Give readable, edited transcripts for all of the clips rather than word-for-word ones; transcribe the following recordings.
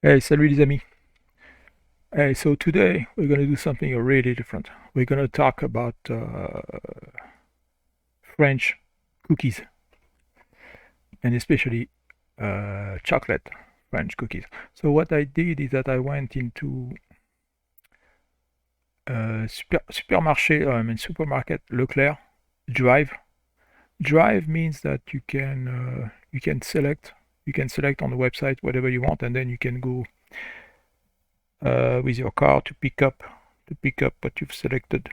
Hey, salut les amis. Hey, so today we're going to do something really different. We're going to talk about French cookies, and especially chocolate French cookies. So what I did is that I went into supermarket Leclerc Drive. Drive means that you can select on the website whatever you want, and then you can go with your car to pick up what you've selected.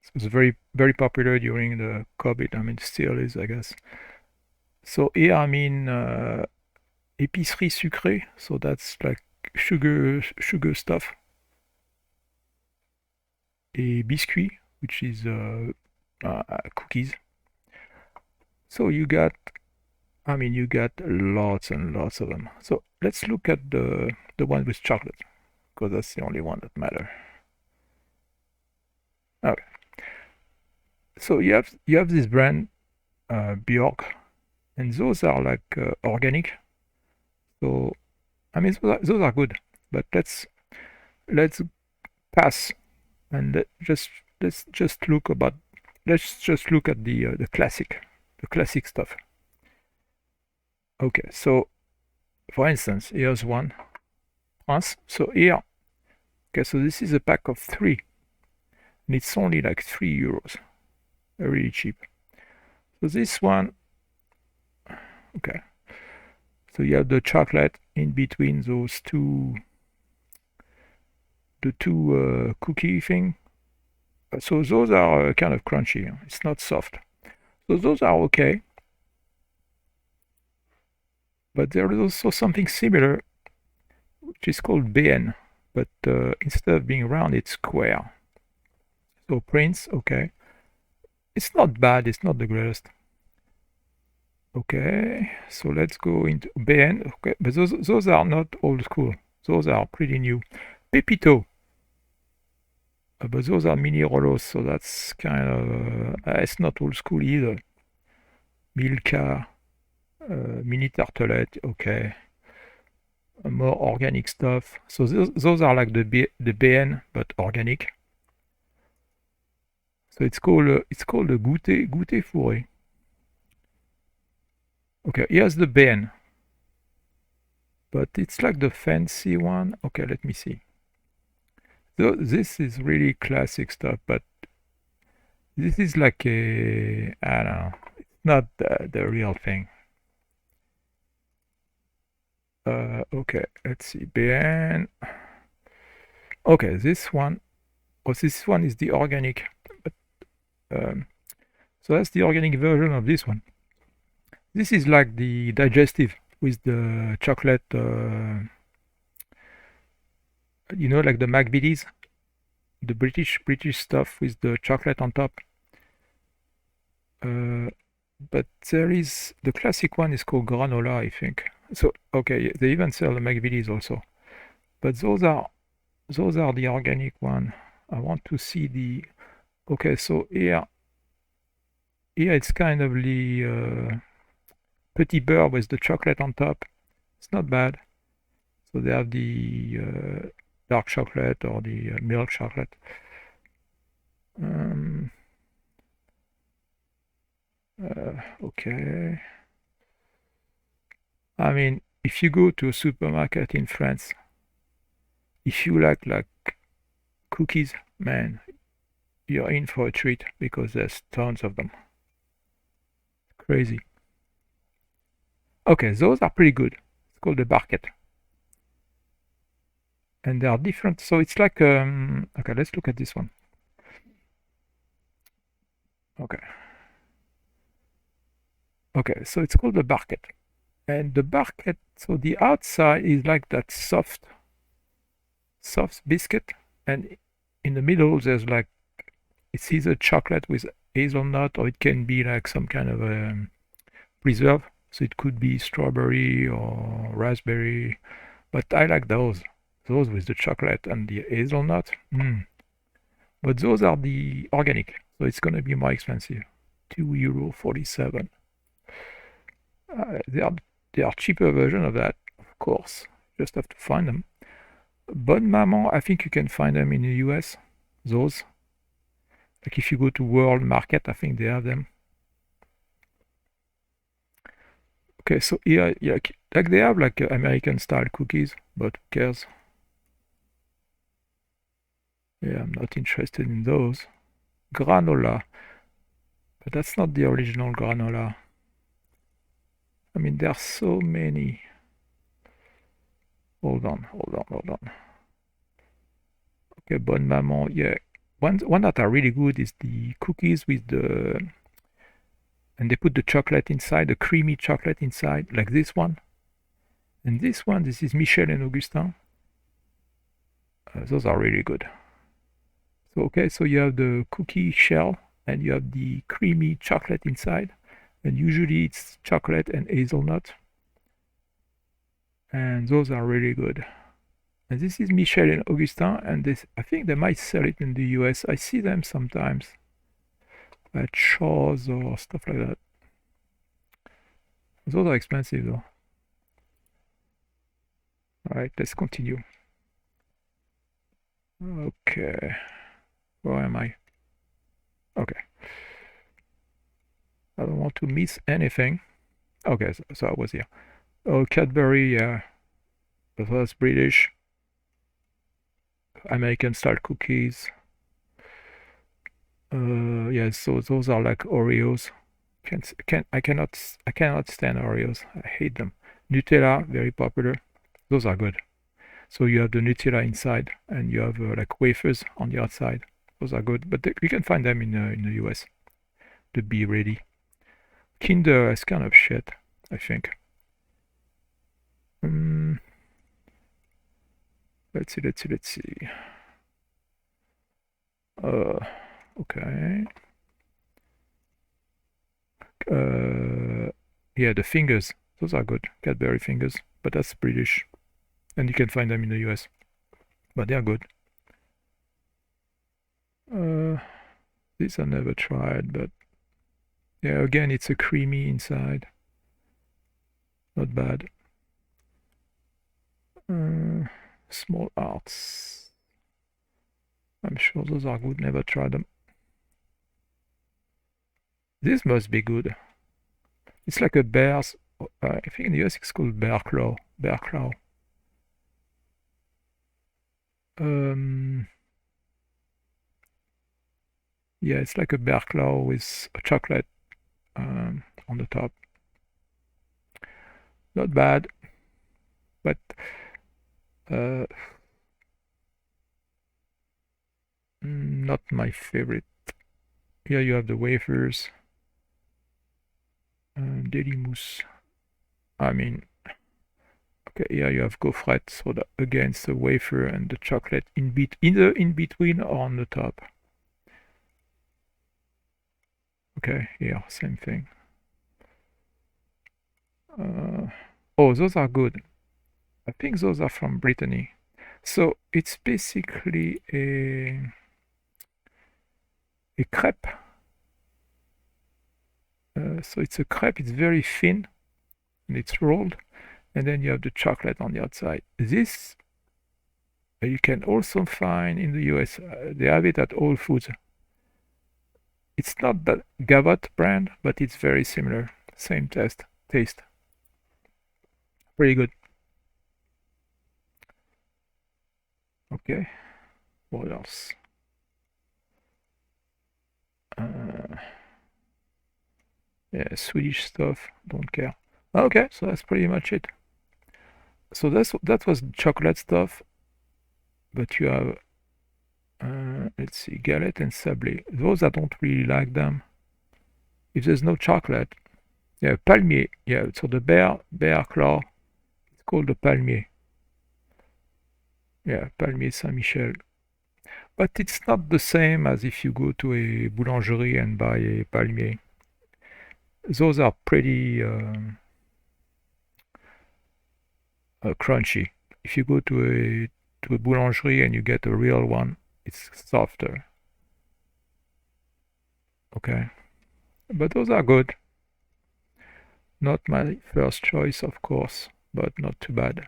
So it's very popular during the COVID. I mean, still is, I guess. So here I mean épicerie sucrée. So that's like sugar stuff. Et biscuits, which is cookies. So you got lots and lots of them. So let's look at the one with chocolate, because that's the only one that matter. Okay. So you have this brand Bjork, and those are like organic. So I mean those are good, but let's pass and let's just look at the classic stuff. Okay, so for instance, here's one France. So here, okay, so this is a pack of 3, and it's only like €3, really cheap. So this one, okay. So you have the chocolate in between those the two cookie thing. So those are kind of crunchy. It's not soft. So those are okay. But there is also something similar, which is called BN, but instead of being round, it's square. So Prince, okay. It's not bad. It's not the greatest. Okay, so let's go into BN. Okay, but those are not old school. Those are pretty new. Pepito. But those are mini rolos, so that's kind of it's not old school either. Milka, mini tartelette, okay. More organic stuff. So those are like the BN, but organic. So it's called a goûter fourré. Okay, here's the BN, but it's like the fancy one. Okay, let me see. So this is really classic stuff, but this is like I don't know, it's not the real thing. Okay, let's see, BN. Okay, this one is the organic, but so that's the organic version of this one. This is like the digestive with the chocolate, like the McVitie's, the British stuff with the chocolate on top. But there is the classic one is called granola, I think. So okay, they even sell the McVitie's also, but those are the organic one. I want to see the. Okay, so here it's kind of the Petit Beurre with the chocolate on top. It's not bad. So they have the dark chocolate or the milk chocolate. Okay. I mean, if you go to a supermarket in France, if you like cookies, man, you're in for a treat because there's tons of them. Crazy. Okay, those are pretty good. It's called the barquette. And they are different. So it's like, okay, let's look at this one. Okay. Okay, so it's called the barquette. And the barquette, so the outside is like that soft biscuit. And in the middle, there's like, it's either chocolate with hazelnut or it can be like some kind of a preserve. So it could be strawberry or raspberry. But I like those with the chocolate and the hazelnut. But those are the organic, so it's going to be more expensive. €2.47. There are cheaper version of that, of course. Just have to find them. Bonne Maman, I think you can find them in the US. Those. Like if you go to World Market, I think they have them. Okay, so here, yeah, like they have like American style cookies, but who cares? Yeah, I'm not interested in those. Granola, but that's not the original granola. I mean, there are so many. Hold on. Okay, Bonne Maman, yeah. One that are really good is the cookies with the... And they put the chocolate inside, the creamy chocolate inside, like this one. And this one, this is Michel and Augustin. Those are really good. So, okay, so you have the cookie shell and you have the creamy chocolate inside. And usually it's chocolate and hazelnut. And those are really good. And this is Michel and Augustin, and this, I think they might sell it in the US. I see them sometimes at Shaw's or stuff like that. Those are expensive though. Alright, let's continue. Okay. Where am I? Okay. I don't want to miss anything. Okay, so I was here. Oh, Cadbury, yeah. That's British. American style cookies. Yeah, so those are like Oreos. I cannot stand Oreos. I hate them. Nutella, very popular. Those are good. So you have the Nutella inside, and you have like wafers on the outside. Those are good, but you can find them in the US. The Be Ready. Kinder is kind of shit, I think. Let's see. Okay. Yeah, the fingers. Those are good. Cadbury fingers, but that's British, and you can find them in the US. But they are good. This I never tried, but yeah, again, it's a creamy inside. Not bad. Small Arts. I'm sure those are good. Never tried them. This must be good. It's like a bear's... I think in the US it's called bear claw. Bear claw. Yeah, it's like a bear claw with a chocolate on the top. Not bad, but not my favorite. Here you have the wafers. Daily mousse. I mean, okay, here you have gaufrette, so that against the wafer and the chocolate either in between or on the top. Okay, yeah, same thing. Oh, those are good. I think those are from Brittany. So it's basically a crepe. So it's a crepe, it's very thin and it's rolled, and then you have the chocolate on the outside. This you can also find in the US. They have it at Whole Foods. It's not that Gavotte brand, but it's very similar. Same taste. Pretty good. Okay. What else? Yeah, Swedish stuff. Don't care. Okay, so that's pretty much it. So that was chocolate stuff, but you have let's see, Galette and Sablé. Those I don't really like them. If there's no chocolate, yeah, Palmier. Yeah, so the bear claw. It's called the Palmier. Yeah, Palmier Saint-Michel. But it's not the same as if you go to a boulangerie and buy a Palmier. Those are pretty crunchy. If you go to a boulangerie and you get a real one, it's softer. Okay, but those are good. Not my first choice, of course, but not too bad.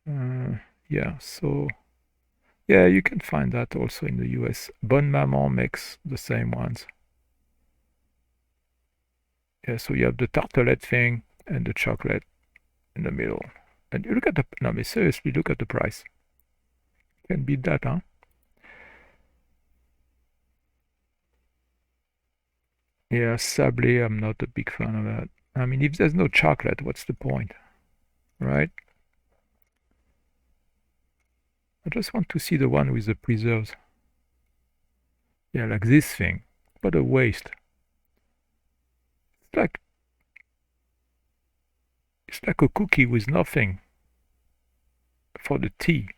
Yeah, so yeah, you can find that also in the US. Bonne Maman makes the same ones. Yeah, so you have the tartelette thing and the chocolate in the middle. And you look at the, no, but seriously, look at the price. Can beat that, huh? Yeah, Sablé, I'm not a big fan of that. I mean, if there's no chocolate, what's the point, right? I just want to see the one with the preserves. Yeah, like this thing. What a waste. It's like it's like a cookie with nothing for the tea.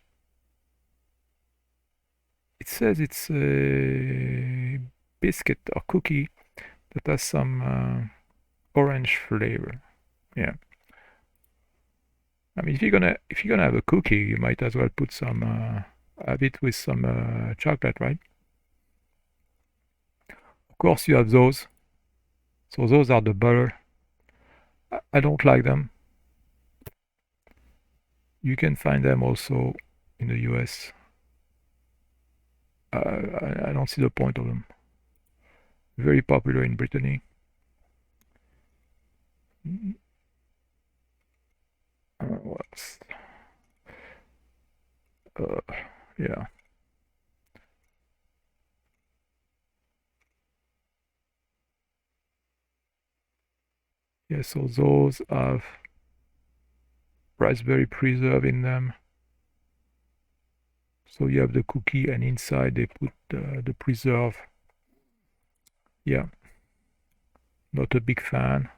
It says it's a biscuit or cookie that has some orange flavor. Yeah. I mean, if you're gonna have a cookie, you might as well put some have it with some chocolate, right? Of course, you have those. So those are the butter. I don't like them. You can find them also in the US. I don't see the point of them. Very popular in Brittany. What else? Uh, yeah. Yeah, so those have raspberry preserve in them. So you have the cookie, and inside they put the preserve. Yeah, not a big fan.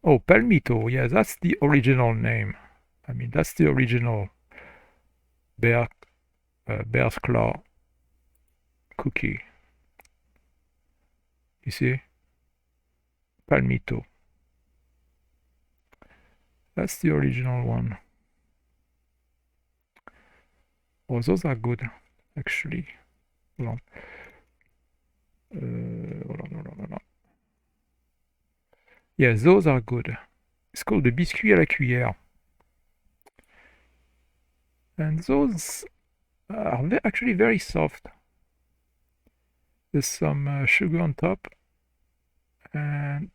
Oh, palmito. Yeah, that's the original name. I mean, that's the original bear, bear's claw cookie. You see? Palmito. That's the original one. Oh, those are good, actually. Hold on. Hold on. Yeah, those are good. It's called the biscuits à la cuillère. And those are actually very soft. There's some sugar on top. And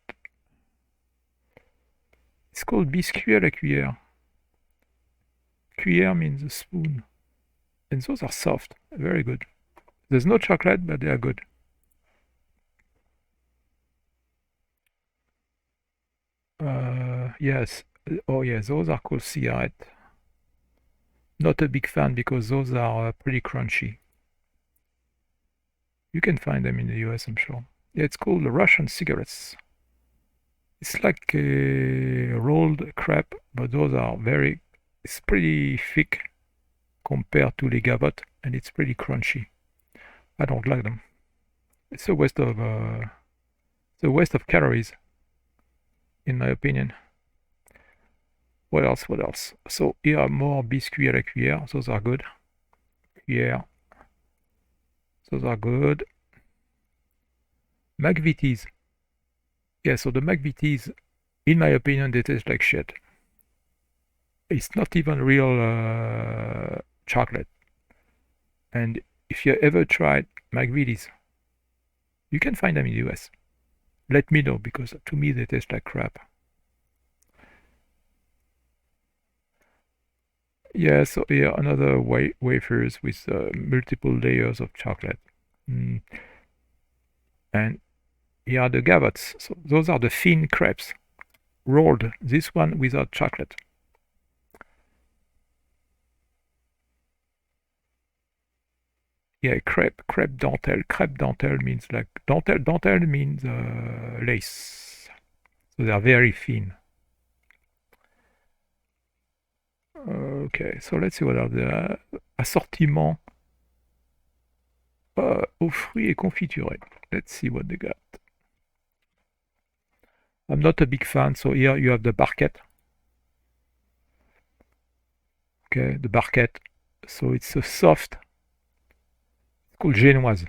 it's called biscuits à la cuillère. Cuillère means a spoon. And those are soft. Very good. There's no chocolate, but they are good. Yes. Oh, yeah, those are called cigarette. Not a big fan because those are pretty crunchy. You can find them in the US, I'm sure. Yeah, it's called the Russian cigarettes. It's like a rolled crepe, but those are very, it's pretty thick compared to les gavottes, and it's pretty crunchy. I don't like them. It's a waste of calories, in my opinion. What else? What else? So here are more biscuits à la cuillère. Those are good. Cuillère. Those are good. McVitie's. Yeah, so the McVitie's, in my opinion, they taste like shit. It's not even real chocolate. And if you ever tried McVitie's, you can find them in the US. Let me know because to me they taste like crap. Yeah, so here another wafers with multiple layers of chocolate. Mm. And here are the gavottes. So those are the thin crepes, rolled. This one without chocolate. Yeah, crepe dentelle. Crepe dentelle means like dentelle means lace. So they are very thin. Okay, so let's see what are the assortiment aux fruits et confiturés. Let's see what they got. I'm not a big fan, so here you have the barquette. Okay, the barquette. So it's a soft, it's called génoise.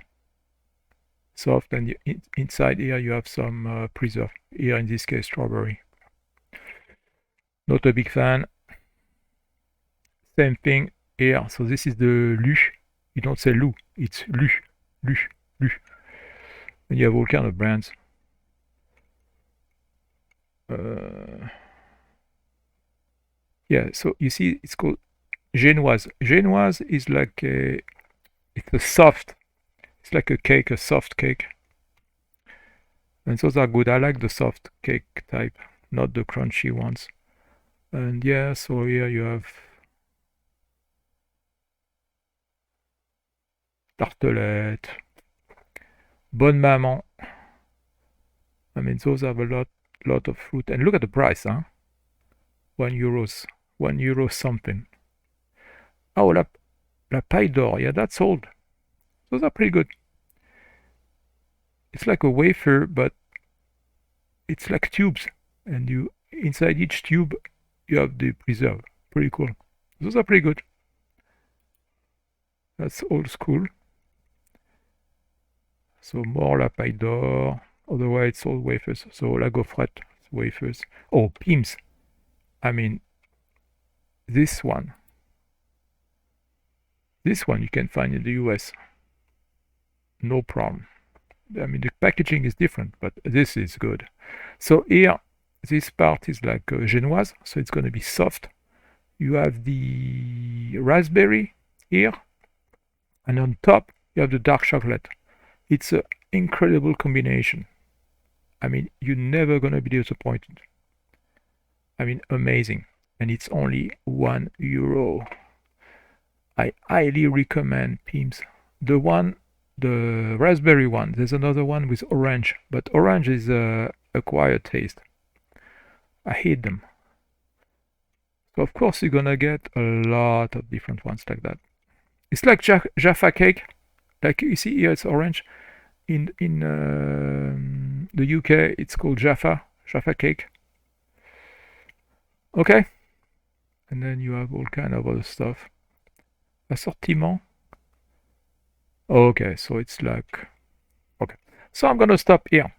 Soft, and inside here you have some preserve. Here in this case, strawberry. Not a big fan. Same thing here. So this is the Lu. You don't say Lu, it's Lu, Lu, Lu. And you have all kind of brands. Yeah, so you see, it's called Génoise. Génoise is like it's a soft, it's like a cake, a soft cake. And those are good. I like the soft cake type, not the crunchy ones. And yeah, so here you have tartelette, bonne maman. I mean, those have a lot of fruit. And look at the price, huh? €1, €1 something. Oh, la paille d'or. Yeah, that's old. Those are pretty good. It's like a wafer, but it's like tubes. And you inside each tube, you have the preserve. Pretty cool. Those are pretty good. That's old school. So more la paille d'or. Otherwise, it's all wafers. So la gaufrette, wafers. Oh, Pims. I mean, this one you can find in the US. No problem. I mean, the packaging is different, but this is good. So here, this part is like Génoise, so it's going to be soft. You have the raspberry here, and on top, you have the dark chocolate. It's an incredible combination. I mean, you're never going to be disappointed. I mean, amazing. And it's only €1. I highly recommend Pims. The raspberry one, there's another one with orange, but orange is a acquired taste. I hate them. So of course you're gonna get a lot of different ones like that. It's like Jaffa cake. Like you see here, it's orange. In the UK, it's called Jaffa cake. Okay. And then you have all kind of other stuff. Assortiment. Okay, so it's like, okay. So I'm gonna stop here.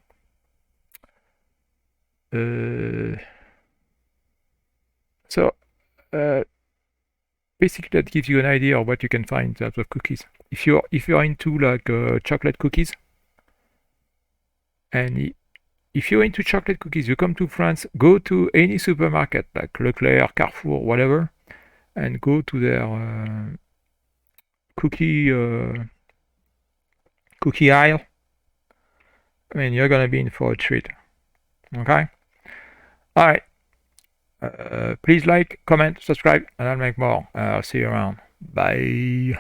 Basically that gives you an idea of what you can find in terms of cookies. If you're into like chocolate cookies, and if you're into chocolate cookies, you come to France, go to any supermarket like Leclerc, Carrefour, whatever, and go to their cookie aisle. I mean, you're gonna be in for a treat. Okay. All right. Please like, comment, subscribe, and I'll make more. I'll see you around. Bye.